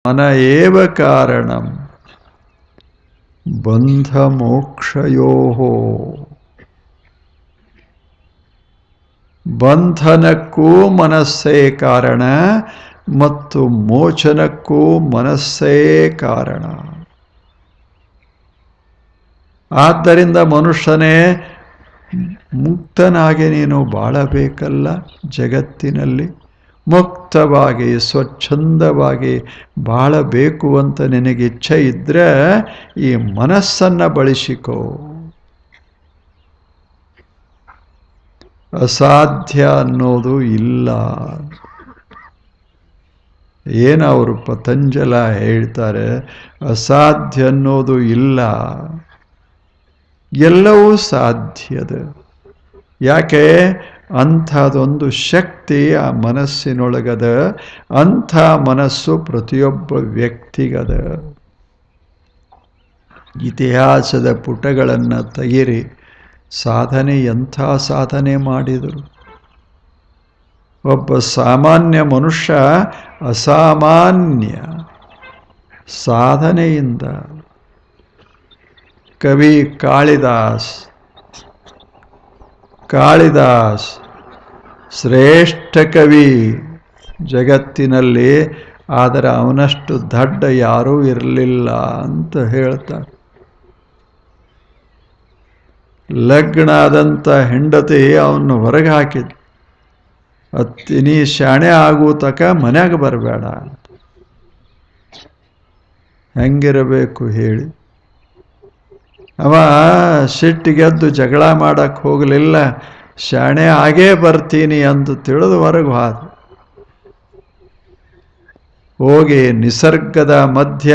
मन एव कारणं ಬಂಧಮೋಕ್ಷಯೋಃ. ಬಂಧನಕ್ಕೂ ಮನಸ್ಸೇ ಕಾರಣ ಮತ್ತು ಮೋಚನಕ್ಕೂ ಮನಸ್ಸೇ ಕಾರಣ. ಆದ್ದರಿಂದ ಮನುಷ್ಯನೇ ಮುಕ್ತನಾಗಿ ನೀನು ಬಾಳಬೇಕಲ್ಲ ಜಗತ್ತಿನಲ್ಲಿ. ಮುಕ್ತವಾಗಿ ಸ್ವಚ್ಛಂದವಾಗಿ ಬಾಳಬೇಕು ಅಂತ ನಿನಗೆ ಇಚ್ಛೆ ಇದ್ದರೆ ಈ ಮನಸ್ಸನ್ನು ಬಳಸಿಕೋ. ಅಸಾಧ್ಯ ಅನ್ನೋದು ಇಲ್ಲ. ಏನು ಅವರು ಪತಂಜಲ ಹೇಳ್ತಾರೆ, ಅಸಾಧ್ಯ ಅನ್ನೋದು ಇಲ್ಲ, ಎಲ್ಲವೂ ಸಾಧ್ಯದ. ಯಾಕೆ? ಅಂಥದೊಂದು ಶಕ್ತಿ ಆ ಮನಸ್ಸಿನೊಳಗದ. ಅಂಥ ಮನಸ್ಸು ಪ್ರತಿಯೊಬ್ಬ ವ್ಯಕ್ತಿಗದ. ಇತಿಹಾಸದ ಪುಟಗಳನ್ನು ತೆಗಿರಿ, ಸಾಧನೆ ಎಂಥ ಸಾಧನೆ ಮಾಡಿದರು. ಒಬ್ಬ ಸಾಮಾನ್ಯ ಮನುಷ್ಯ ಅಸಾಮಾನ್ಯ ಸಾಧನೆಯಿಂದ. ಕವಿ ಕಾಳಿದಾಸ್ ಶ್ರೇಷ್ಠ ಕವಿ ಜಗತ್ತಿನಲ್ಲಿ, ಆದರೆ ಅವನಷ್ಟು ದಡ್ಡ ಯಾರೂ ಇರಲಿಲ್ಲ ಅಂತ ಹೇಳ್ತಾರೆ. ಲಗ್ನ ಆದಂಥ ಹೆಂಡತಿ ಅವನು ಹೊರಗೆ ಹಾಕಿದ್ದು, ನೀ ಶಾಣೆ ಆಗೋ ತಕ ಮನ್ಯಾಗ ಬರಬೇಡ. ಹೆಂಗಿರಬೇಕು ಹೇಳಿ? ಅವ ಸಿಟ್ಟಿಗೆದ್ದು ಜಗಳ ಮಾಡಕ್ಕೆ ಹೋಗಲಿಲ್ಲ, ಶಾಣೆ ಆಗೇ ಬರ್ತೀನಿ ಅಂತ ತಿಳಿದು ಹೊರಗೆ ಹೋಗಿ ನಿಸರ್ಗದ ಮಧ್ಯ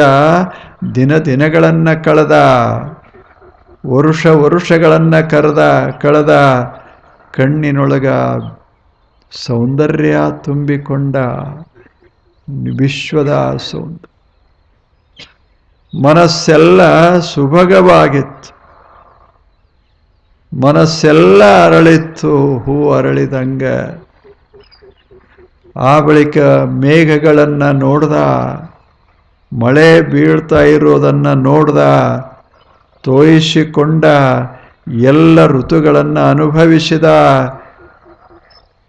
ದಿನಗಳನ್ನು ಕಳೆದ, ವರುಷಗಳನ್ನು ಕಳೆದ, ಕಣ್ಣಿನೊಳಗ ಸೌಂದರ್ಯ ತುಂಬಿಕೊಂಡ, ವಿಶ್ವದ ಸೌಂದರ್ಯ. ಮನಸ್ಸೆಲ್ಲ ಸುಭಗವಾಗಿತ್ತು, ಮನಸ್ಸೆಲ್ಲ ಅರಳಿತ್ತು ಹೂ ಅರಳಿದಂಗ. ಆ ಬಳಿಕ ಮೇಘಗಳನ್ನು ನೋಡ್ದ, ಮಳೆ ಬೀಳ್ತಾ ಇರೋದನ್ನು ನೋಡ್ದ, ತೋಯಿಸಿಕೊಂಡ, ಎಲ್ಲ ಋತುಗಳನ್ನು ಅನುಭವಿಸಿದ.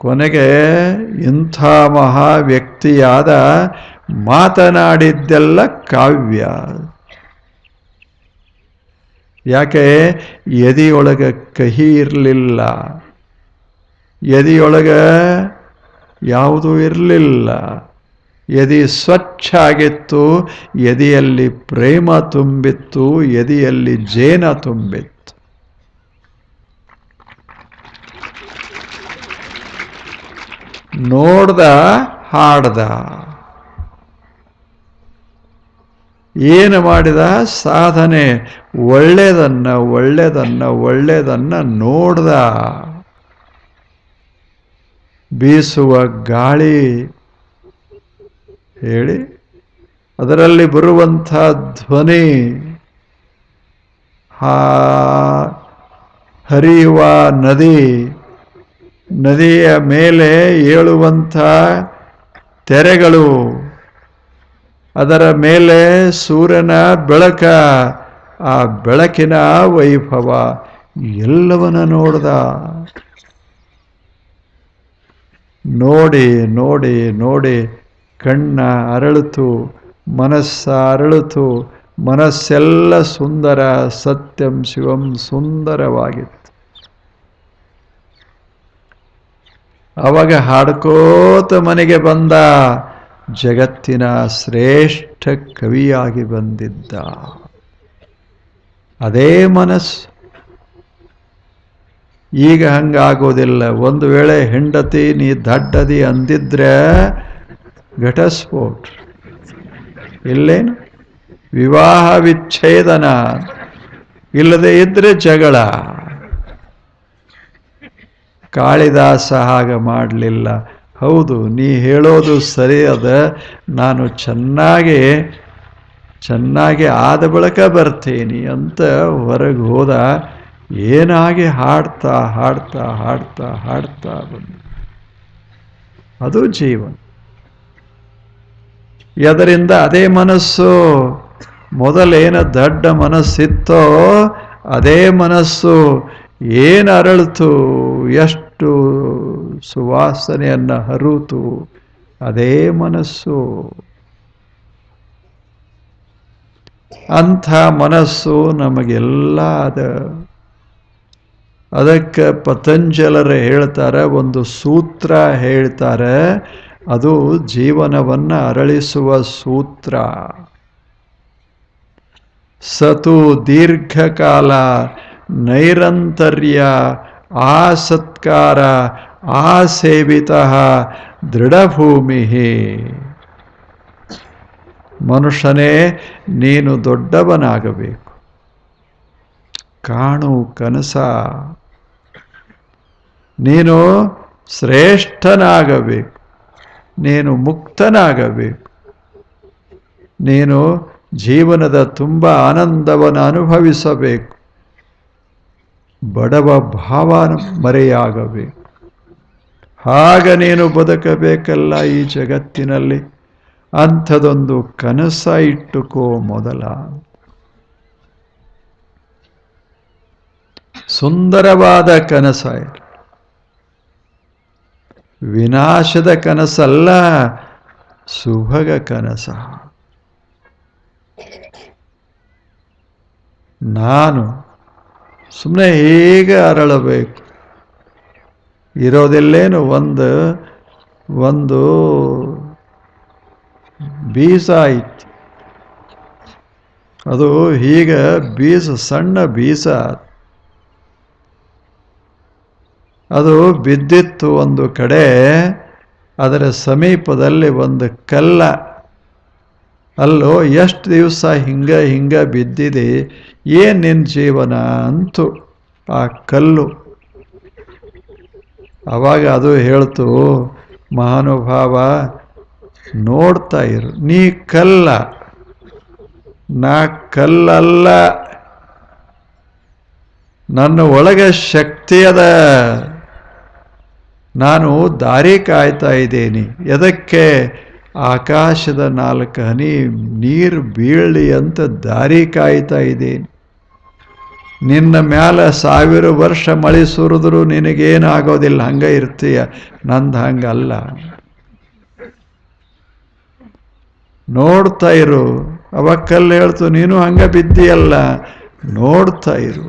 ಕೊನೆಗೆ ಇಂಥ ಮಹಾ ವ್ಯಕ್ತಿಯಾದ, ಮಾತನಾಡಿದ್ದೆಲ್ಲ ಕಾವ್ಯ. ಯಾಕೆ? ಎದೆಯೊಳಗೆ ಕಹಿ ಇರಲಿಲ್ಲ, ಎದೆಯೊಳಗೆ ಯಾವುದೂ ಇರಲಿಲ್ಲ. ಎದೆ ಸ್ವಚ್ಛ ಆಗಿತ್ತು, ಎದೆಯಲ್ಲಿ ಪ್ರೇಮ ತುಂಬಿತ್ತು, ಎದೆಯಲ್ಲಿ ಜೇನ ತುಂಬಿತ್ತು. ನೋಡ್ದ, ಹಾಡ್ದ. ಏನು ಮಾಡಿದ? ಸಾಧನೆ. ಒಳ್ಳೆಯದನ್ನ ನೋಡ್ದ. ಬೀಸುವ ಗಾಳಿ ಹೇಳಿ, ಅದರಲ್ಲಿ ಬರುವಂಥ ಧ್ವನಿ, ಹರಿಯುವ ನದಿಯ ಮೇಲೆ ಏಳುವಂಥ ತೆರೆಗಳು, ಅದರ ಮೇಲೆ ಸೂರ್ಯನ ಬೆಳಕ, ಆ ಬೆಳಕಿನ ವೈಭವ ಎಲ್ಲವನ್ನ ನೋಡ್ದ. ನೋಡಿ ಕಣ್ಣ ಅರಳಿತು, ಮನಸ್ಸ ಅರಳಿತು. ಮನಸ್ಸೆಲ್ಲ ಸುಂದರ, ಸತ್ಯಂ ಶಿವಂ ಸುಂದರವಾಗಿತ್ತು. ಅವಾಗ ಹಾಡ್ಕೋತ ಮನೆಗೆ ಬಂದ, ಜಗತ್ತಿನ ಶ್ರೇಷ್ಠ ಕವಿಯಾಗಿ ಬಂದಿದ್ದ. ಅದೇ ಮನಸ್ಸು. ಈಗ ಹಂಗಾಗೋದಿಲ್ಲ. ಒಂದು ವೇಳೆ ಹೆಂಡತಿ ನೀ ದಡ್ಡದಿ ಅಂದಿದ್ರೆ ಘಟಸ್ಫೋಟ, ಇಲ್ಲೇನು ವಿವಾಹ ವಿಚ್ಛೇದನ, ಇಲ್ಲದೆ ಇದ್ರೆ ಜಗಳ. ಕಾಳಿದಾಸ ಹಾಗೆ ಮಾಡಲಿಲ್ಲ. ಹೌದು, ನೀ ಹೇಳೋದು ಸರಿ ಅದ, ನಾನು ಚೆನ್ನಾಗಿ ಆದ ಬಳಿಕ ಬರ್ತೀನಿ ಅಂತ ಹೊರಗೆ ಹೋದ. ಏನಾಗಿ ಹಾಡ್ತಾ ಬಂದ. ಅದು ಜೀವನ. ಅದರಿಂದ ಅದೇ ಮನಸ್ಸು. ಮೊದಲೇನು ದೊಡ್ಡ ಮನಸ್ಸಿತ್ತೋ ಅದೇ ಮನಸ್ಸು ಏನು ಅರಳಿತು, ಎಷ್ಟು ಸುವಾಸನೆಯನ್ನು ಹರಿತು, ಅದೇ ಮನಸ್ಸು. ಅಂಥ ಮನಸ್ಸು ನಮಗೆಲ್ಲ ಅದ. ಅದಕ್ಕೆ ಪತಂಜಲರು ಹೇಳ್ತಾರೆ, ಒಂದು ಸೂತ್ರ ಹೇಳ್ತಾರೆ, ಅದು ಜೀವನವನ್ನು ಅರಳಿಸುವ ಸೂತ್ರ. ಸತು ದೀರ್ಘಕಾಲ ನೈರಂತರ್ಯ ಆಸತ್ಕಾರ ಆಸೇವಿತ ದೃಢಭೂಮಿ. ಮನುಷ್ಯನೇ, ನೀನು ದೊಡ್ಡವನಾಗಬೇಕು. ಕಾಣು ಕನಸ. ನೀನು ಶ್ರೇಷ್ಠನಾಗಬೇಕು. ನೀನು ಮುಕ್ತನಾಗಬೇಕು. ನೀನು ಜೀವನದ ತುಂಬ ಆನಂದವನ್ನು ಅನುಭವಿಸಬೇಕು. ಬಡವ ಭಾವ ಮರೆಯಾಗಬೇಕು. ಆಗ ನೀನು ಬದುಕಬೇಕಲ್ಲ ಈ ಜಗತ್ತಿನಲ್ಲಿ. ಅಂಥದೊಂದು ಕನಸ ಇಟ್ಟುಕೋ ಮೊದಲ. ಸುಂದರವಾದ ಕನಸ. ವಿನಾಶದ ಕನಸಲ್ಲ, ಸುಭಗ ಕನಸ. ನಾನು ಸುಮ್ಮನೆ ಹೇಗೆ ಅರಳಬೇಕು. ಇರೋದಿಲ್ಲೇನು, ಒಂದು ಬೀಜ ಆಯ್ತು. ಅದು ಹೀಗೆ ಬೀಜ, ಸಣ್ಣ ಬೀಜ. ಅದು ಬಿದ್ದಿತ್ತು ಒಂದು ಕಡೆ. ಅದರ ಸಮೀಪದಲ್ಲಿ ಒಂದು ಕಲ್ಲ. ಅಲ್ಲೋ ಎಷ್ಟು ದಿವಸ ಹಿಂಗ ಬಿದ್ದಿದೆ, ಏನು ನಿನ್ನ ಜೀವನ ಅಂತು ಆ ಕಲ್ಲು. ಆವಾಗ ಅದು ಹೇಳ್ತು, ಮಹಾನುಭಾವ ನೋಡ್ತಾ ಇರು, ನೀ ಕಲ್ಲ, ನಾ ಕಲ್ಲಲ್ಲ. ನನ್ನ ಒಳಗೆ ಶಕ್ತಿ ಅದ. ನಾನು ದಾರಿ ಕಾಯ್ತಾ ಇದ್ದೀನಿ. ಎದಕ್ಕೆ? ಆಕಾಶದ 4 ಹನಿ ನೀರು ಬೀಳಲಿ ಅಂತ ದಾರಿ ಕಾಯ್ತಾ ಇದ್ದೀನಿ. ನಿನ್ನ ಮ್ಯಾಲ 1000 ವರ್ಷ ಮಳೆ ಸುರಿದ್ರು ನಿನಗೇನಾಗೋದಿಲ್ಲ, ಹಂಗ ಇರ್ತೀಯ. ನಂದು ಹಂಗಲ್ಲ. ನೋಡ್ತಾ ಇರು. ಅವಾಗ ಕಲ್ಲು ಹೇಳ್ತು, ನೀನು ಹಂಗ ಬಿದ್ದೀಯಲ್ಲ, ನೋಡ್ತಾ ಇರು.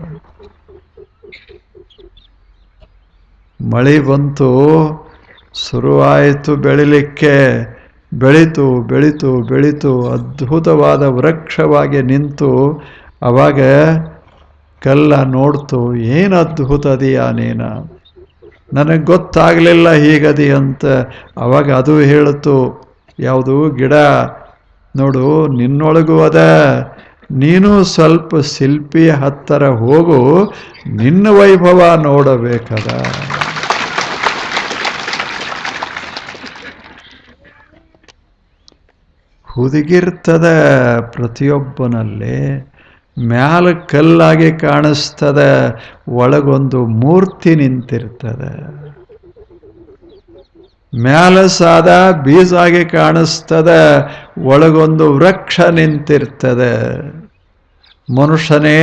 ಮಳೆ ಬಂತು, ಶುರುವಾಯಿತು ಬೆಳಿಲಿಕ್ಕೆ. ಬೆಳೀತು ಬೆಳೀತು ಬೆಳೀತು, ಅದ್ಭುತವಾದ ವೃಕ್ಷವಾಗಿ ನಿಂತು. ಅವಾಗ ಕಲ್ಲ ನೋಡ್ತು, ಏನು ಅದ್ಭುತ ಅದೀಯಾ ನೀನ, ನನಗೆ ಗೊತ್ತಾಗಲಿಲ್ಲ ಹೀಗದಿ ಅಂತ. ಅವಾಗ ಅದು ಹೇಳ್ತು, ಯಾವುದು ಗಿಡ ನೋಡು, ನಿನ್ನೊಳಗೂ ಅದ. ನೀನು ಸ್ವಲ್ಪ ಶಿಲ್ಪಿಯ ಹತ್ತಿರ ಹೋಗು, ನಿನ್ನ ವೈಭವ ನೋಡಬೇಕದ. ಹುದುಗಿರ್ತದ ಪ್ರತಿಯೊಬ್ಬನಲ್ಲಿ. ಮ್ಯಾಲ ಕಲ್ಲಾಗಿ ಕಾಣಿಸ್ತದ, ಒಳಗೊಂದು ಮೂರ್ತಿ ನಿಂತಿರ್ತದೆ. ಮ್ಯಾಲ ಸಾದಾ ಬೀಜಾಗಿ ಕಾಣಿಸ್ತದ, ಒಳಗೊಂದು ವೃಕ್ಷ ನಿಂತಿರ್ತದೆ. ಮನುಷ್ಯನೇ,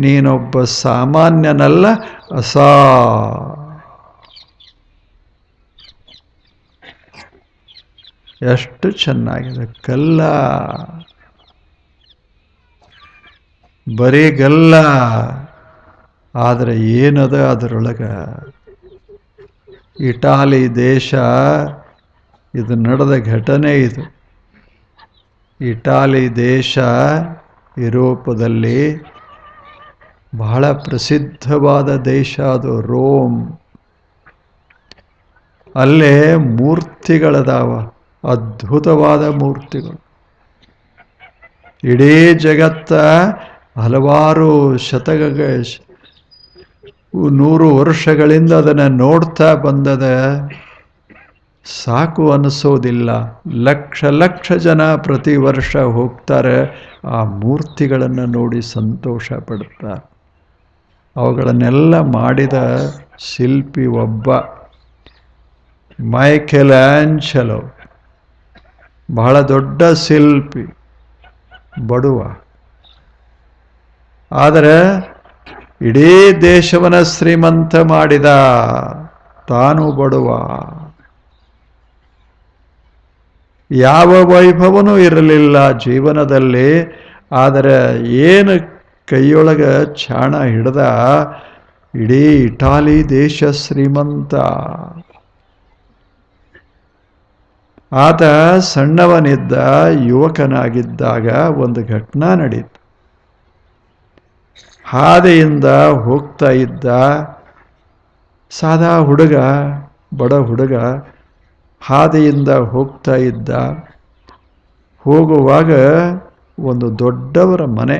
ನೀನೊಬ್ಬ ಸಾಮಾನ್ಯನಲ್ಲ, ಎಷ್ಟು ಚೆನ್ನಾಗಿದೆ ಕಲ್ಲ. ಬರೀ ಗಲ್ಲ, ಆದರೆ ಏನದ ಅದರೊಳಗ. ಇಟಾಲಿ ದೇಶ, ಇದು ನಡೆದ ಘಟನೆ ಇದು. ಇಟಾಲಿ ದೇಶ ಯುರೋಪದಲ್ಲಿ ಬಹಳ ಪ್ರಸಿದ್ಧವಾದ ದೇಶ ಅದು, ರೋಮ್. ಅಲ್ಲೇ ಮೂರ್ತಿಗಳದಾವ, ಅದ್ಭುತವಾದ ಮೂರ್ತಿಗಳು. ಇಡೀ ಜಗತ್ತ ಹಲವಾರು 100 ವರ್ಷಗಳಿಂದ ಅದನ್ನು ನೋಡ್ತಾ ಬಂದದ. ಸಾಕು ಅನಿಸೋದಿಲ್ಲ. ಲಕ್ಷ ಜನ ಪ್ರತಿ ವರ್ಷ ಹೋಗ್ತಾರೆ, ಆ ಮೂರ್ತಿಗಳನ್ನು ನೋಡಿ ಸಂತೋಷ ಪಡ್ತಾರೆ. ಅವುಗಳನ್ನೆಲ್ಲ ಮಾಡಿದ ಶಿಲ್ಪಿ ಒಬ್ಬ, ಮೈಕೆಲ್ ಆಂಜಲೋ. ಬಹಳ ದೊಡ್ಡ ಶಿಲ್ಪಿ, ಬಡವ. ಆದರೆ ಇಡೀ ದೇಶವನ್ನ ಶ್ರೀಮಂತ ಮಾಡಿದ, ತಾನು ಬಡವ. ಯಾವ ವೈಭವನೂ ಇರಲಿಲ್ಲ ಜೀವನದಲ್ಲಿ. ಆದರೆ ಏನು ಕೈಯೊಳಗ ಚಾಣ ಹಿಡ್ದ, ಇಡೀ ಇಟಾಲಿ ದೇಶ ಶ್ರೀಮಂತ. ಆತ ಸಣ್ಣವನಿದ್ದ, ಯುವಕನಾಗಿದ್ದಾಗ ಒಂದು ಘಟನಾ ನಡೀತು. ಹಾದಿಯಿಂದ ಹೋಗ್ತಾ ಇದ್ದ ಸಾದಾ ಹುಡುಗ, ಬಡ ಹುಡುಗ ಹಾದಿಯಿಂದ ಹೋಗ್ತಾ ಇದ್ದ. ಹೋಗುವಾಗ ಒಂದು ದೊಡ್ಡವರ ಮನೆ.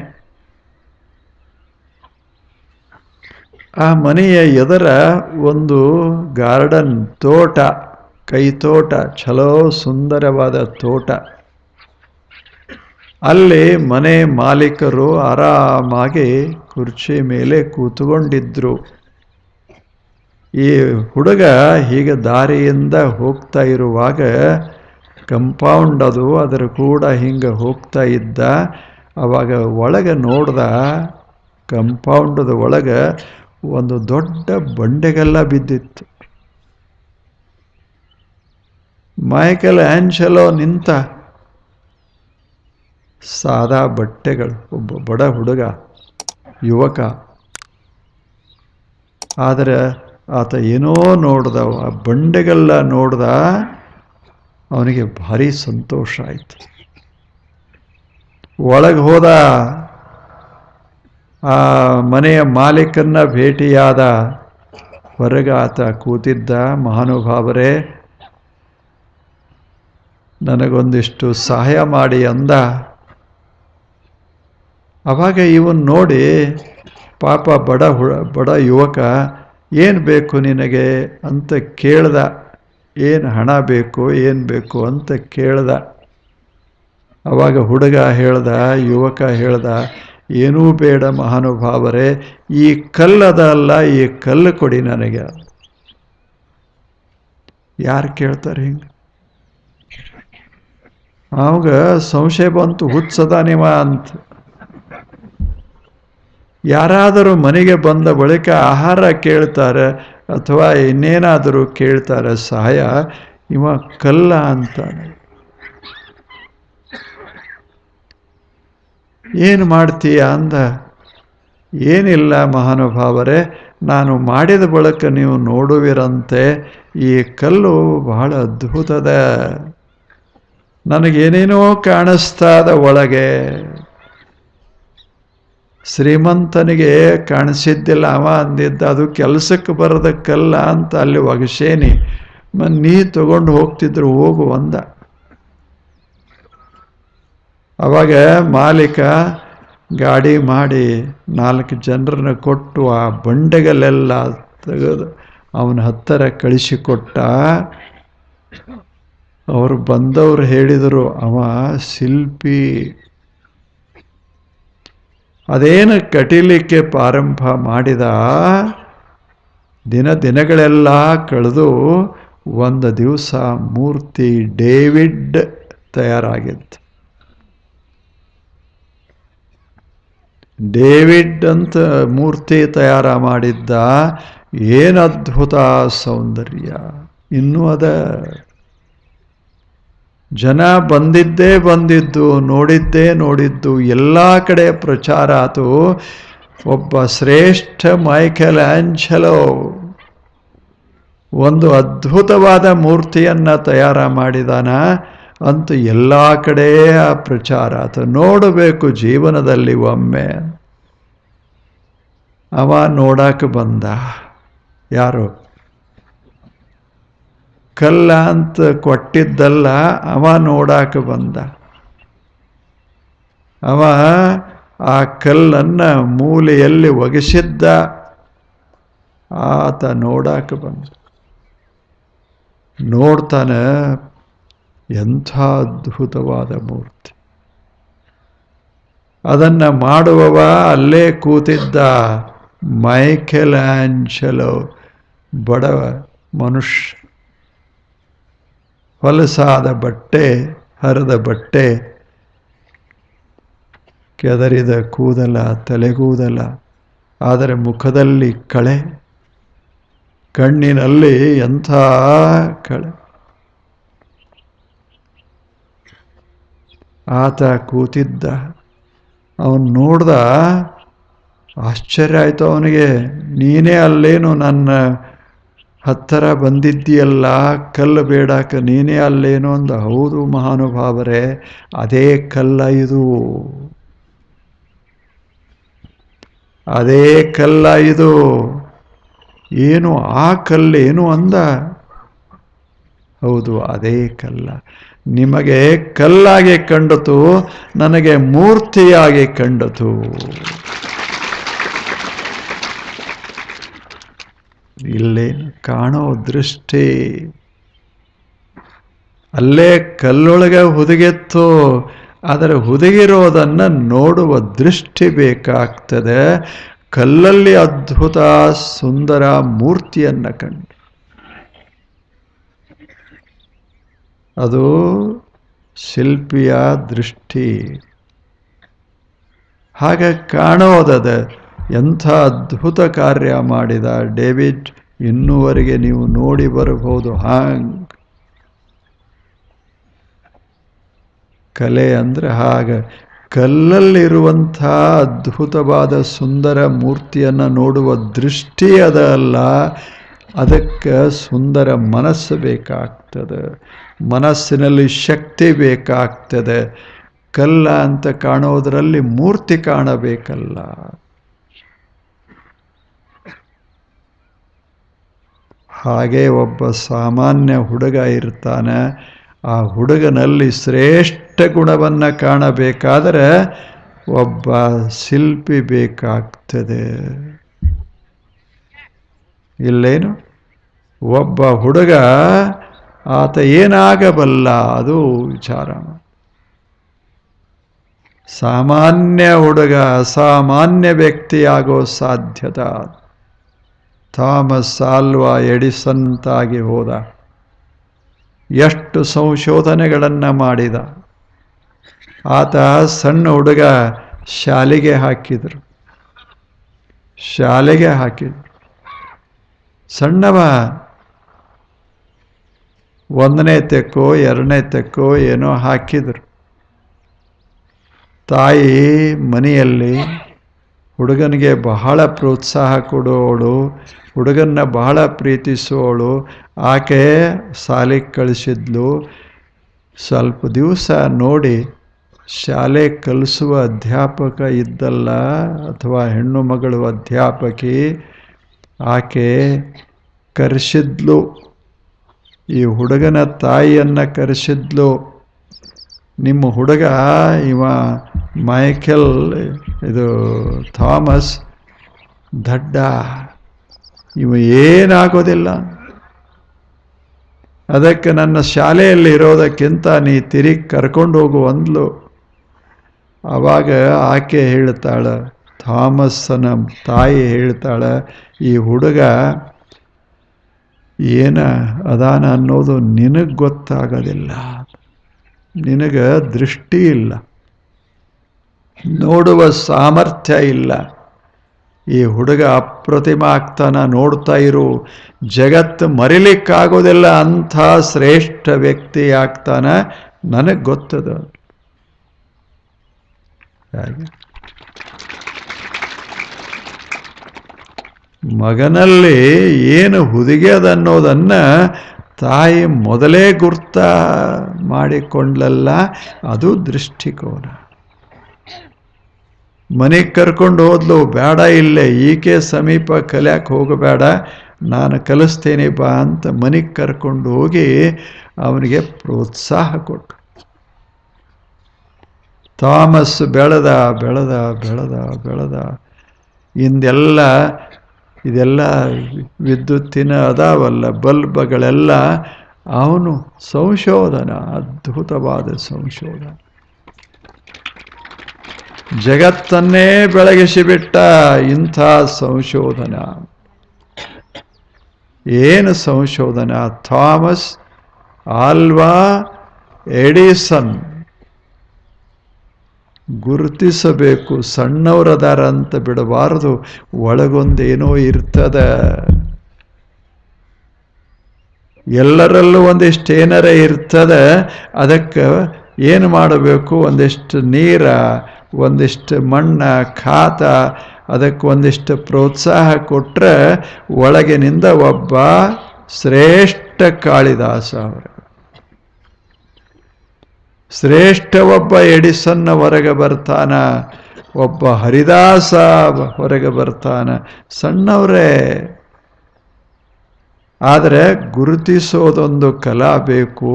ಆ ಮನೆಯ ಎದುರ ಒಂದು ಗಾರ್ಡನ್, ತೋಟ, ಕೈತೋಟ, ಛಲೋ ಸುಂದರವಾದ ತೋಟ. ಅಲ್ಲಿ ಮನೆ ಮಾಲೀಕರು ಆರಾಮಾಗಿ ಕುರ್ಚಿ ಮೇಲೆ ಕೂತ್ಕೊಂಡಿದ್ರು. ಈ ಹುಡುಗ ಹೀಗೆ ದಾರಿಯಿಂದ ಹೋಗ್ತಾ ಇರುವಾಗ ಕಂಪೌಂಡ್ ಅದು, ಅದರ ಕೂಡ ಹಿಂಗೆ ಹೋಗ್ತಾ ಇದ್ದ. ಅವಾಗ ಒಳಗೆ ನೋಡ್ದ, ಕಂಪೌಂಡದ ಒಳಗೆ ಒಂದು ದೊಡ್ಡ ಬಂಡೆಗಲ್ಲ ಬಿದ್ದಿತ್ತು. ಮೈಕೆಲ್ ಆಂಜೆಲೋ ನಿಂತ, ಸಾದಾ ಬಟ್ಟೆಗಳು, ಒಬ್ಬ ಬಡ ಹುಡುಗ, ಯುವಕ. ಆದರೆ ಆತ ಏನೋ ನೋಡ್ದ, ಆ ಬಂಡೆಗೆಲ್ಲ ನೋಡ್ದ. ಅವನಿಗೆ ಭಾರಿ ಸಂತೋಷ ಆಯಿತು. ಒಳಗೆ ಹೋದ, ಆ ಮನೆಯ ಮಾಲೀಕನ್ನ ಭೇಟಿಯಾದ. ಹೊರಗೆ ಆತ ಕೂತಿದ್ದ. ಮಹಾನುಭಾವರೇ, ನನಗೊಂದಿಷ್ಟು ಸಹಾಯ ಮಾಡಿ ಅಂದ. ಅವಾಗ ಇವನ್ ನೋಡಿ, ಪಾಪ ಬಡ ಯುವಕ, ಏನು ಬೇಕು ನಿನಗೆ ಅಂತ ಕೇಳ್ದ. ಏನು ಹಣ ಬೇಕು, ಏನು ಬೇಕು ಅಂತ ಕೇಳ್ದ. ಅವಾಗ ಹುಡುಗ ಹೇಳ್ದ, ಯುವಕ ಹೇಳ್ದ, ಏನೂ ಬೇಡ ಮಹಾನುಭಾವರೇ, ಈ ಕಲ್ಲದಲ್ಲ, ಈ ಕಲ್ಲು ಕೊಡಿ ನನಗೆ. ಯಾರು ಕೇಳ್ತಾರೆ ಹಿಂಗೆ? ಅವಾಗ ಸಂಶಯ ಬಂತು, ಹುಚ್ಚದ ನಿವ ಅಂತ. ಯಾರಾದರೂ ಮನೆಗೆ ಬಂದ ಬಳಿಕ ಆಹಾರ ಕೇಳ್ತಾರೆ ಅಥವಾ ಇನ್ನೇನಾದರೂ ಕೇಳ್ತಾರೆ ಸಹಾಯ, ಇವ ಕಲ್ಲ ಅಂತಾನೆ. ಏನು ಮಾಡ್ತೀಯ ಅಂದ. ಏನಿಲ್ಲ ಮಹಾನುಭಾವರೇ, ನಾನು ಮಾಡಿದ ಬಳಿಕ ನೀವು ನೋಡುವಿರಂತೆ, ಈ ಕಲ್ಲು ಬಹಳ ಅದ್ಭುತದ, ನನಗೇನೇನೋ ಕಾಣಿಸ್ತಾದ ಒಳಗೆ. ಶ್ರೀಮಂತನಿಗೆ ಕಾಣಿಸಿದ್ದಿಲ್ಲ, ಅವ ಅಂದಿದ್ದ ಅದು ಕೆಲಸಕ್ಕೆ ಬರದ ಕಲ್ಲ ಅಂತ ಅಲ್ಲಿ ಒಗಸೇನಿ. ನೀ ತಗೊಂಡು ಹೋಗ್ತಿದ್ರು, ಹೋಗು ಅಂದ. ಅವಾಗ ಮಾಲೀಕ ಗಾಡಿ ಮಾಡಿ 4 ಜನರನ್ನ ಕೊಟ್ಟು ಆ ಬಂಡೆಗಳೆಲ್ಲ ತೆಗೆದು ಅವನ ಹತ್ತಿರ ಕಳಿಸಿಕೊಟ್ಟ. ಅವರು ಬಂದವರು ಹೇಳಿದರು, ಅವ ಶಿಲ್ಪಿ. ಅದೇನು ಕಟೀಲಿಕ್ಕೆ ಪ್ರಾರಂಭ ಮಾಡಿದ, ದಿನಗಳೆಲ್ಲ ಕಳೆದು ಒಂದು ದಿವಸ ಮೂರ್ತಿ ಡೇವಿಡ್ ತಯಾರಾಗಿತ್ತು. ಡೇವಿಡ್ ಅಂತ ಮೂರ್ತಿ ತಯಾರ ಮಾಡಿದ್ದ. ಏನು ಅದ್ಭುತ ಸೌಂದರ್ಯ! ಇನ್ನೂ ಅದ. ಜನ ಬಂದಿದ್ದು, ನೋಡಿದ್ದು, ಎಲ್ಲ ಕಡೆ ಪ್ರಚಾರ ಆತು. ಒಬ್ಬ ಶ್ರೇಷ್ಠ ಮೈಕೆಲ್ ಆಂಜೆಲೋ ಒಂದು ಅದ್ಭುತವಾದ ಮೂರ್ತಿಯನ್ನ ತಯಾರ ಮಾಡಿದಾನ ಅಂತ ಎಲ್ಲ ಕಡೆ ಪ್ರಚಾರ ಆತು. ನೋಡಬೇಕು ಜೀವನದಲ್ಲಿ ಒಮ್ಮೆ. ಅವ ನೋಡಕ್ಕೆ ಬಂದ. ಯಾರು? ಕಲ್ಲ ಅಂತ ಕೊಟ್ಟಿದ್ದಲ್ಲ, ಅವ ನೋಡಾಕ ಬಂದ. ಅವ ಆ ಕಲ್ಲನ್ನ ಮೂಲೆಯಲ್ಲಿ ಒಗೆಸಿದ್ದ. ಆತ ನೋಡಾಕ ಬಂದ. ನೋಡ್ತಾನೆ, ಎಂಥ ಅದ್ಭುತವಾದ ಮೂರ್ತಿ. ಅದನ್ನ ಮಾಡುವವ ಅಲ್ಲೇ ಕೂತಿದ್ದ, ಮೈಕೆಲ್ ಆಂಜೆಲೋ, ಬಡವ ಮನುಷ್ಯ. ಹೊಲಸಾದ ಬಟ್ಟೆ ಹರಿದ ಬಟ್ಟೆ, ಕೆದರಿದ ಕೂದಲ, ತಲೆಗೂದಲ, ಆದರೆ ಮುಖದಲ್ಲಿ ಕಳೆ, ಕಣ್ಣಿನಲ್ಲಿ ಎಂಥ ಕಳೆ. ಆತ ಕೂತಿದ್ದ, ಅವನು ನೋಡ್ದ, ಆಶ್ಚರ್ಯ ಆಯಿತು ಅವನಿಗೆ. ನೀನೇ ಅಲ್ಲೇನು ನನ್ನ ಹತ್ತಿರ ಬಂದಿದ್ದೀಯಲ್ಲ ಕಲ್ಲು ಬೇಡಾಕ, ನೀನೇ ಅಲ್ಲೇನು ಅಂದ. ಹೌದು ಮಹಾನುಭಾವರೇ, ಅದೇ ಕಲ್ಲ ಇದು, ಅದೇ ಕಲ್ಲ ಇದು. ಏನು ಆ ಕಲ್ಲೇನು ಅಂದ. ಹೌದು ಅದೇ ಕಲ್ಲ. ನಿಮಗೆ ಕಲ್ಲಾಗಿ ಕಂಡಿತು, ನನಗೆ ಮೂರ್ತಿಯಾಗಿ ಕಂಡಿತು. ಇಲ್ಲೇನು ಕಾಣೋ ದೃಷ್ಟಿ, ಅಲ್ಲೇ ಕಲ್ಲೊಳಗೆ ಹುದುಗಿತ್ತು, ಆದರೆ ಹುದುಗಿರೋದನ್ನು ನೋಡುವ ದೃಷ್ಟಿ ಬೇಕಾಗ್ತದೆ. ಕಲ್ಲಲ್ಲಿ ಅದ್ಭುತ ಸುಂದರ ಮೂರ್ತಿಯನ್ನು ಕಂಡು, ಅದು ಶಿಲ್ಪಿಯ ದೃಷ್ಟಿ. ಹಾಗೆ ಕಾಣೋದದ. ಎಂಥ ಅದ್ಭುತ ಕಾರ್ಯ ಮಾಡಿದ ಡೇವಿಡ್, ಇನ್ನೂವರೆಗೆ ನೀವು ನೋಡಿ ಬರಬಹುದು. ಹಾಂಗ್ ಕಲೆ ಅಂದರೆ ಹಾಗೆ ಕಲ್ಲಲ್ಲಿರುವಂಥ ಅದ್ಭುತವಾದ ಸುಂದರ ಮೂರ್ತಿಯನ್ನು ನೋಡುವ ದೃಷ್ಟಿ ಅದಲ್ಲ, ಅದಕ್ಕೆ ಸುಂದರ ಮನಸ್ಸು ಬೇಕಾಗ್ತದೆ, ಮನಸ್ಸಿನಲ್ಲಿ ಶಕ್ತಿ ಬೇಕಾಗ್ತದೆ. ಕಲ್ಲ ಅಂತ ಕಾಣೋದರಲ್ಲಿ ಮೂರ್ತಿ ಕಾಣಬೇಕಲ್ಲ. ಹಾಗೆ ಒಬ್ಬ ಸಾಮಾನ್ಯ ಹುಡುಗ ಇರ್ತಾನೆ, ಆ ಹುಡುಗನಲ್ಲಿ ಶ್ರೇಷ್ಠ ಗುಣವನ್ನು ಕಾಣಬೇಕಾದರೆ ಒಬ್ಬ ಶಿಲ್ಪಿ ಬೇಕಾಗ್ತದೆ. ಇಲ್ಲೇನು ಒಬ್ಬ ಹುಡುಗ ಆತ ಏನಾಗಬಲ್ಲ, ಅದು ವಿಚಾರ. ಸಾಮಾನ್ಯ ಹುಡುಗ ಅಸಾಮಾನ್ಯ ವ್ಯಕ್ತಿಯಾಗೋ ಸಾಧ್ಯತೆ. ಥಾಮಸ್ ಆಲ್ವಾ ಎಡಿಸನ್ತಾಗಿ ಹೋದ, ಎಷ್ಟು ಸಂಶೋಧನೆಗಳನ್ನು ಮಾಡಿದ. ಆತ ಸಣ್ಣ ಹುಡುಗ, ಶಾಲೆಗೆ ಹಾಕಿದರು. ಸಣ್ಣವ, 1ನೇ ತೆಕ್ಕೋ 2ನೇ ತೆಕ್ಕೋ ಏನೋ ಹಾಕಿದರು. ತಾಯಿ ಮನೆಯಲ್ಲಿ ಹುಡುಗನಿಗೆ ಬಹಳ ಪ್ರೋತ್ಸಾಹ ಕೊಡೋಳು, ಹುಡುಗನ್ನ ಬಹಳ ಪ್ರೀತಿಸೋಳು. ಆಕೆ ಶಾಲೆಗೆ ಕಳಿಸಿದ್ಲು. ಸ್ವಲ್ಪ ದಿವಸ ನೋಡಿ ಶಾಲೆ ಕಲಿಸುವ ಅಧ್ಯಾಪಕ ಇದ್ದಲ್ಲ, ಅಥವಾ ಹೆಣ್ಣು ಮಗಳು ಅಧ್ಯಾಪಕಿ, ಆಕೆ ಕರೆಸಿದ್ಲು. ಈ ಹುಡುಗನ ತಾಯಿಯನ್ನು ಕರೆಸಿದ್ಲು. ನಿಮ್ಮ ಹುಡುಗ ಇವ ಮೈಕೆಲ್, ಇದು ಥಾಮಸ್ ದಡ್ಡ, ಇವ ಏನಾಗೋದಿಲ್ಲ, ಅದಕ್ಕೆ ನನ್ನ ಶಾಲೆಯಲ್ಲಿ ಇರೋದಕ್ಕಿಂತ ನೀ ತಿರುಗಿ ಕರ್ಕೊಂಡು ಹೋಗು ಅಂದ್ಲು. ಆವಾಗ ಆಕೆ ಹೇಳ್ತಾಳೆ, ಥಾಮಸ್ಸನ ತಾಯಿ ಹೇಳ್ತಾಳೆ, ಈ ಹುಡುಗ ಏನ ಅದಾನ ಅನ್ನೋದು ನಿನಗೆ ಗೊತ್ತಾಗೋದಿಲ್ಲ, ನಿನಗೆ ದೃಷ್ಟಿ ಇಲ್ಲ, ನೋಡುವ ಸಾಮರ್ಥ್ಯ ಇಲ್ಲ. ಈ ಹುಡುಗ ಅಪ್ರತಿಮ ಆಗ್ತಾನ, ನೋಡ್ತಾ ಇರು, ಜಗತ್ತು ಮರಿಲಿಕ್ಕಾಗೋದಿಲ್ಲ, ಅಂಥ ಶ್ರೇಷ್ಠ ವ್ಯಕ್ತಿ ಆಗ್ತಾನ, ನನಗೆ ಗೊತ್ತದ. ಮಗನಲ್ಲಿ ಏನು ಹುದುಗ್ಯದನ್ನೋದನ್ನು ತಾಯಿ ಮೊದಲೇ ಗುರ್ತ ಮಾಡಿಕೊಂಡ್ಲಲ್ಲ, ಅದು ದೃಷ್ಟಿಕೋನ. ಮನೆಗೆ ಕರ್ಕೊಂಡು ಹೋದ್ಲು, ಬೇಡ ಇಲ್ಲೇ ಈಕೆ ಸಮೀಪ ಕಲಿಯಕ್ಕೆ ಹೋಗಬೇಡ, ನಾನು ಕಲಿಸ್ತೇನೆ ಬಾ ಅಂತ ಮನೆಗೆ ಕರ್ಕೊಂಡು ಹೋಗಿ ಅವನಿಗೆ ಪ್ರೋತ್ಸಾಹ ಕೊಟ್ಟು. ಥಾಮಸ್ ಬೆಳೆದ ಬೆಳೆದ ಬೆಳೆದ ಬೆಳೆದ ಇದೆಲ್ಲ ವಿದ್ಯುತ್ತಿನ ಅದಾವಲ್ಲ ಬಲ್ಬ್ಗಳೆಲ್ಲ, ಅವನು ಸಂಶೋಧನ, ಅದ್ಭುತವಾದ ಸಂಶೋಧನೆ, ಜಗತ್ತನ್ನೇ ಬೆಳಗಿಸಿಬಿಟ್ಟ. ಇಂಥ ಸಂಶೋಧನ, ಏನು ಸಂಶೋಧನ! ಥಾಮಸ್ ಆಲ್ವಾ ಎಡಿಸನ್ ಗುರುತಿಸಬೇಕು. ಸಣ್ಣವರದಾರ ಅಂತ ಬಿಡಬಾರದು, ಒಳಗೊಂದೇನೋ ಇರ್ತದ. ಎಲ್ಲರಲ್ಲೂ ಒಂದಿಷ್ಟು ಏನಾರ ಇರ್ತದ. ಅದಕ್ಕೆ ಏನು ಮಾಡಬೇಕು? ಒಂದಿಷ್ಟು ನೀರ, ಒಂದಿಷ್ಟು ಮಣ್ಣ, ಖಾತ, ಅದಕ್ಕೆ ಒಂದಿಷ್ಟು ಪ್ರೋತ್ಸಾಹ ಕೊಟ್ಟರೆ ಒಳಗಿನಿಂದ ಒಬ್ಬ ಶ್ರೇಷ್ಠ ಕಾಳಿದಾಸ ಅವರು, ಶ್ರೇಷ್ಠ ಒಬ್ಬ ಎಡಿಸನ್ನ ಹೊರಗೆ ಬರ್ತಾನ, ಒಬ್ಬ ಹರಿದಾಸ ಹೊರಗೆ ಬರ್ತಾನ. ಸಣ್ಣವರೇ, ಆದರೆ ಗುರುತಿಸೋದೊಂದು ಕಲಾ ಬೇಕು.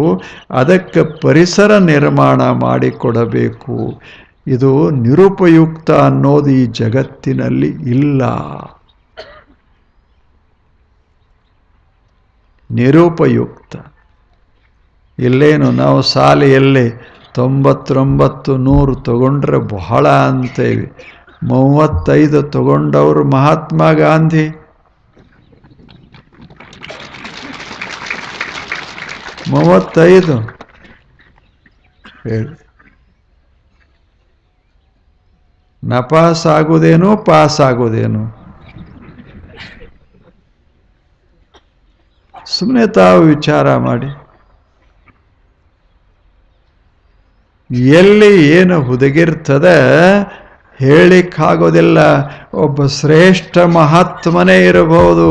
ಅದಕ್ಕೆ ಪರಿಸರ ನಿರ್ಮಾಣ ಮಾಡಿಕೊಡಬೇಕು. ಇದು ನಿರುಪಯುಕ್ತ ಅನ್ನೋದು ಈ ಜಗತ್ತಿನಲ್ಲಿ ಇಲ್ಲ. ನಿರುಪಯುಕ್ತ ಇಲ್ಲೇನು ನಾವು ಶಾಲೆಯಲ್ಲಿ 99, 100 ತಗೊಂಡ್ರೆ ಬಹಳ ಅಂತೇವಿ. 35 ತಗೊಂಡವರು ಮಹಾತ್ಮ ಗಾಂಧಿ. 35 ಹೇಳಿ, ನಪಾಸ್ ಆಗುವುದೇನು, ಪಾಸ್ ಆಗುವುದೇನು? ಸುಮ್ಮನೆ ತಾವು ವಿಚಾರ ಮಾಡಿ. ಎಲ್ಲಿ ಏನು ಹುದುಗಿರ್ತದೆ ಹೇಳಿಕ್ಕಾಗೋದಿಲ್ಲ. ಒಬ್ಬ ಶ್ರೇಷ್ಠ ಮಹಾತ್ಮನೇ ಇರಬಹುದು.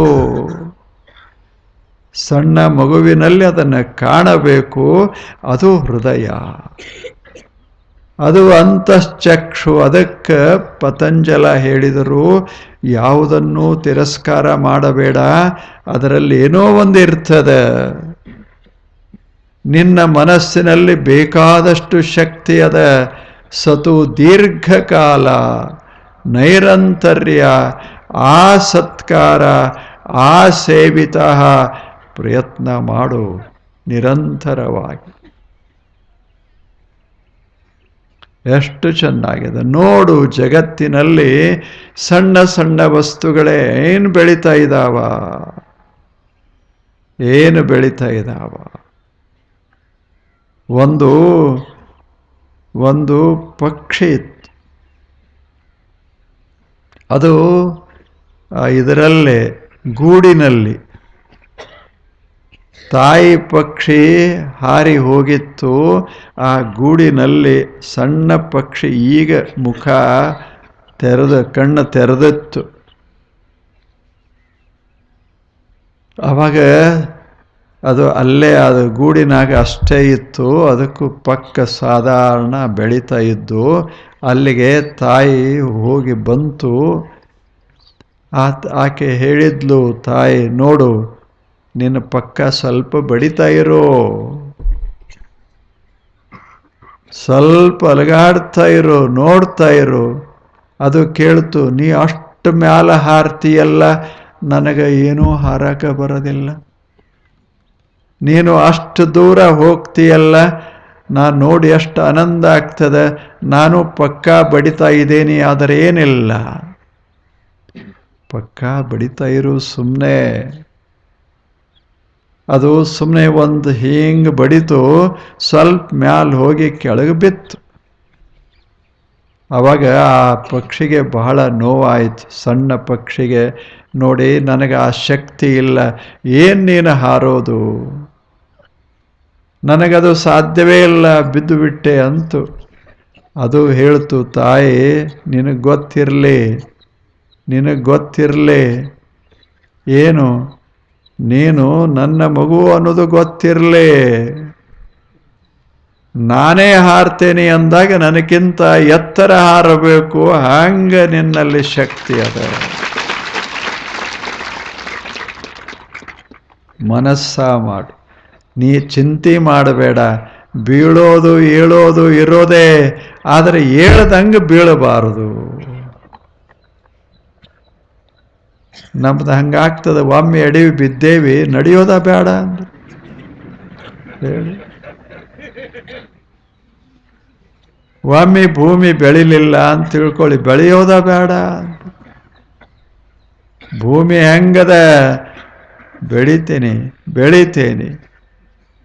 ಸಣ್ಣ ಮಗುವಿನಲ್ಲಿ ಅದನ್ನು ಕಾಣಬೇಕು. ಅದು ಹೃದಯ, ಅದು ಅಂತಶ್ಚಕ್ಷು. ಅದಕ್ಕೆ ಪತಂಜಲ ಹೇಳಿದರು, ಯಾವುದನ್ನು ತಿರಸ್ಕಾರ ಮಾಡಬೇಡ, ಅದರಲ್ಲಿ ಏನೋ ಒಂದು ಇರ್ತದೆ. ನಿನ್ನ ಮನಸ್ಸಿನಲ್ಲಿ ಬೇಕಾದಷ್ಟು ಶಕ್ತಿ ಅದ. ಸತು ದೀರ್ಘಕಾಲ ನೈರಂತರ್ಯ ಆ ಸತ್ಕಾರ ಆ ಸೇವಿತ ಪ್ರಯತ್ನ ಮಾಡು ನಿರಂತರವಾಗಿ. ಎಷ್ಟು ಚೆನ್ನಾಗಿದೆ ನೋಡು. ಜಗತ್ತಿನಲ್ಲಿ ಸಣ್ಣ ಸಣ್ಣ ವಸ್ತುಗಳೇ ಏನು ಬೆಳೀತಾ ಇದ್ದಾವ, ಏನು ಬೆಳೀತಾ ಇದ್ದಾವ. ಒಂದು ಪಕ್ಷಿ ಇತ್ತು. ಅದು ಇದರಲ್ಲೇ ಗೂಡಿನಲ್ಲಿ ತಾಯಿ ಪಕ್ಷಿ ಹಾರಿ ಹೋಗಿತ್ತು. ಆ ಗೂಡಿನಲ್ಲಿ ಸಣ್ಣ ಪಕ್ಷಿ ಈಗ ಮುಖ ಕಣ್ಣು ತೆರೆದಿತ್ತು. ಆವಾಗ ಅದು ಅಲ್ಲೇ ಅದು ಗೂಡಿನಾಗ ಅಷ್ಟೇ ಇತ್ತು. ಅದಕ್ಕೂ ಪಕ್ಕ ಸಾಧಾರಣ ಬೆಳೀತಾ ಇದ್ದು. ಅಲ್ಲಿಗೆ ತಾಯಿ ಹೋಗಿ ಬಂತು. ಆಕೆ ಹೇಳಿದ್ಲು, ತಾಯಿ ನೋಡು ನಿನ್ನ ಪಕ್ಕ ಸ್ವಲ್ಪ ಬಡಿತಾ ಇರೋ, ಸ್ವಲ್ಪ ಅಲಗಾಡ್ತಾ ಇರೋ, ನೋಡ್ತಾ ಇರೋ. ಅದು ಕೇಳ್ತು, ನೀ ಅಷ್ಟು ಮ್ಯಾಲ ಹಾರ್ತೀಯಲ್ಲ, ನನಗೆ ಏನೂ ಹಾರಾಕ ಬರೋದಿಲ್ಲ. ನೀನು ಅಷ್ಟು ದೂರ ಹೋಗ್ತೀಯಲ್ಲ, ನಾನು ನೋಡಿ ಎಷ್ಟು ಆನಂದ ಆಗ್ತದೆ. ನಾನು ಪಕ್ಕಾ ಬಡಿತಾ ಇದ್ದೇನೆ, ಆದರೆ ಏನಿಲ್ಲ. ಪಕ್ಕಾ ಬಡಿತಾ ಇರು ಸುಮ್ಮನೆ. ಅದು ಸುಮ್ಮನೆ ಒಂದು ಹಿಂಗೆ ಬಡಿತು, ಸ್ವಲ್ಪ ಮ್ಯಾಲ ಹೋಗಿ ಕೆಳಗೆ ಬಿತ್ತು. ಆವಾಗ ಆ ಪಕ್ಷಿಗೆ ಬಹಳ ನೋವಾಯಿತು. ಸಣ್ಣ ಪಕ್ಷಿಗೆ, ನೋಡಿ ನನಗೆ ಆ ಶಕ್ತಿ ಇಲ್ಲ, ಏನು ನೀನು ಹಾರೋದು, ನನಗದು ಸಾಧ್ಯವೇ ಇಲ್ಲ, ಬಿದ್ದು ಬಿಟ್ಟೆ ಅಂತು. ಅದು ಹೇಳ್ತು, ತಾಯಿ ನಿನಗೆ ಗೊತ್ತಿರಲಿ ಏನು, ನೀನು ನನ್ನ ಮಗು ಅನ್ನೋದು ಗೊತ್ತಿರಲಿ. ನಾನೇ ಹಾರ್ತೇನೆ ಅಂದಾಗ ನನಗಿಂತ ಎತ್ತರ ಹಾರಬೇಕು, ಹಂಗೆ ನಿನ್ನಲ್ಲಿ ಶಕ್ತಿ ಅದ. ಮನಸ್ಸ ಮಾಡು, ನೀ ಚಿಂತೆ ಮಾಡಬೇಡ. ಬೀಳೋದು ಏಳೋದು ಇರೋದೇ, ಆದರೆ ಏಳದಂಗೆ ಬೀಳಬಾರದು. ನಮ್ದು ಹಂಗಾಗ್ತದೆ. ಒಮ್ಮೆ ಎಡವಿ ಬಿದ್ದೇವಿ, ನಡೆಯೋದ ಬೇಡ ಅಂದ್ರೆ ಹೇಳಿ. ಒಮ್ಮೆ ಭೂಮಿ ಬೆಳಿಲಿಲ್ಲ ಅಂತ ತಿಳ್ಕೊಳ್ಳಿ, ಬೆಳೆಯೋದ ಬೇಡ. ಭೂಮಿ ಹೆಂಗದ, ಬೆಳಿತೇನೆ.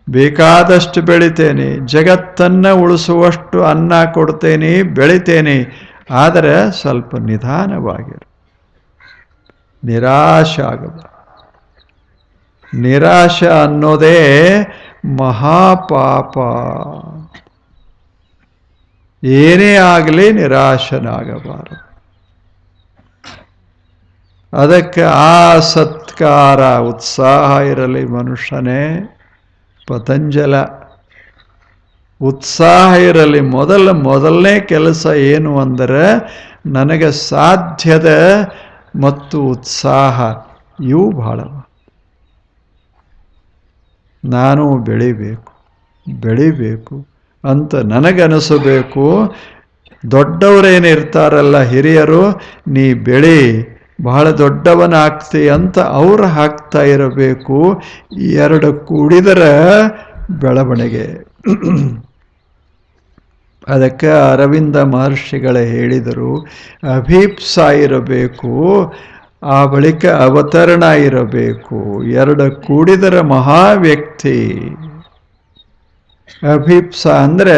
ಬೇಕಾದಷ್ಟು ಬೆಳಿತೇನೆ, ಜಗತ್ತನ್ನು ಉಳಿಸುವಷ್ಟು ಅನ್ನ ಕೊಡ್ತೇನೆ, ಬೆಳಿತೇನೆ. ಆದರೆ ಸ್ವಲ್ಪ ನಿಧಾನವಾಗಿರು. ನಿರಾಶೆ ಆಗಬಾರದು. ನಿರಾಶೆ ಅನ್ನೋದೇ ಮಹಾಪಾಪ. ಏನೇ ಆಗಲಿ ನಿರಾಶನಾಗಬಾರದು. ಅದಕ್ಕೆ ಸತ್ಕಾರ ಉತ್ಸಾಹ ಇರಲಿ ಮನುಷ್ಯನೇ. ಪತಂಜಲ ಉತ್ಸಾಹ ಇರಲಿ. ಮೊದಲನೇ ಕೆಲಸ ಏನು ಅಂದರೆ ನನಗೆ ಸಾಧ್ಯದ ಮತ್ತು ಉತ್ಸಾಹ ಇವು ಬಹಳವ. ನಾನು ಬೆಳಿಬೇಕು ಅಂತ ನನಗನಿಸಬೇಕು. ದೊಡ್ಡವರೇನಿರ್ತಾರಲ್ಲ ಹಿರಿಯರು, ನೀ ಬೆಳಿ, ಬಹಳ ದೊಡ್ಡವನಾಗ್ತಿ ಅಂತ ಅವರು ಹಾಕ್ತಾ ಇರಬೇಕು. ಎರಡು ಕೂಡಿದರೆ ಬೆಳವಣಿಗೆ. ಅದಕ್ಕೆ ಅರವಿಂದ ಮಹರ್ಷಿಗಳೇ ಹೇಳಿದರು, ಅಭೀಪ್ಸ ಇರಬೇಕು, ಆ ಬಳಿಕ ಅವತರಣ ಇರಬೇಕು. ಎರಡು ಕೂಡಿದರ ಮಹಾವ್ಯಕ್ತಿ. ಅಭೀಪ್ಸ ಅಂದರೆ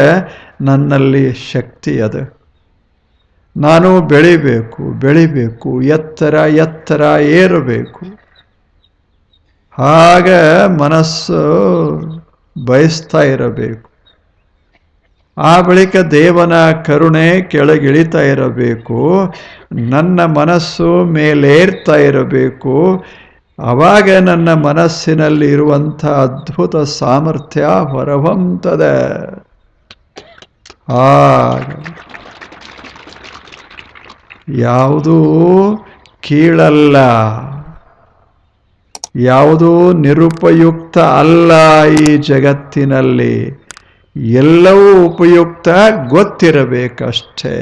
ನನ್ನಲ್ಲಿ ಶಕ್ತಿ ಅದು, ನಾನು ಬೆಳಿಬೇಕು, ಎತ್ತರ ಏರಬೇಕು. ಆಗ ಮನಸ್ಸು ಬಯಸ್ತಾ ಇರಬೇಕು. ಆ ಬಳಿಕ ದೇವನ ಕರುಣೆ ಕೆಳಗಿಳಿತಾ ಇರಬೇಕು. ನನ್ನ ಮನಸ್ಸು ಮೇಲೇರ್ತಾ ಇರಬೇಕು. ಆವಾಗ ನನ್ನ ಮನಸ್ಸಿನಲ್ಲಿ ಇರುವಂಥ ಅದ್ಭುತ ಸಾಮರ್ಥ್ಯ ಹೊರಹೊಮ್ಮುತ್ತದೆ. ಯಾವುದೂ ಕೀಳಲ್ಲ, ಯಾವುದೂ ನಿರುಪಯುಕ್ತ ಅಲ್ಲ. ಈ ಜಗತ್ತಿನಲ್ಲಿ ಎಲ್ಲವೂ ಉಪಯುಕ್ತ, ಗೊತ್ತಿರಬೇಕಷ್ಟೇ.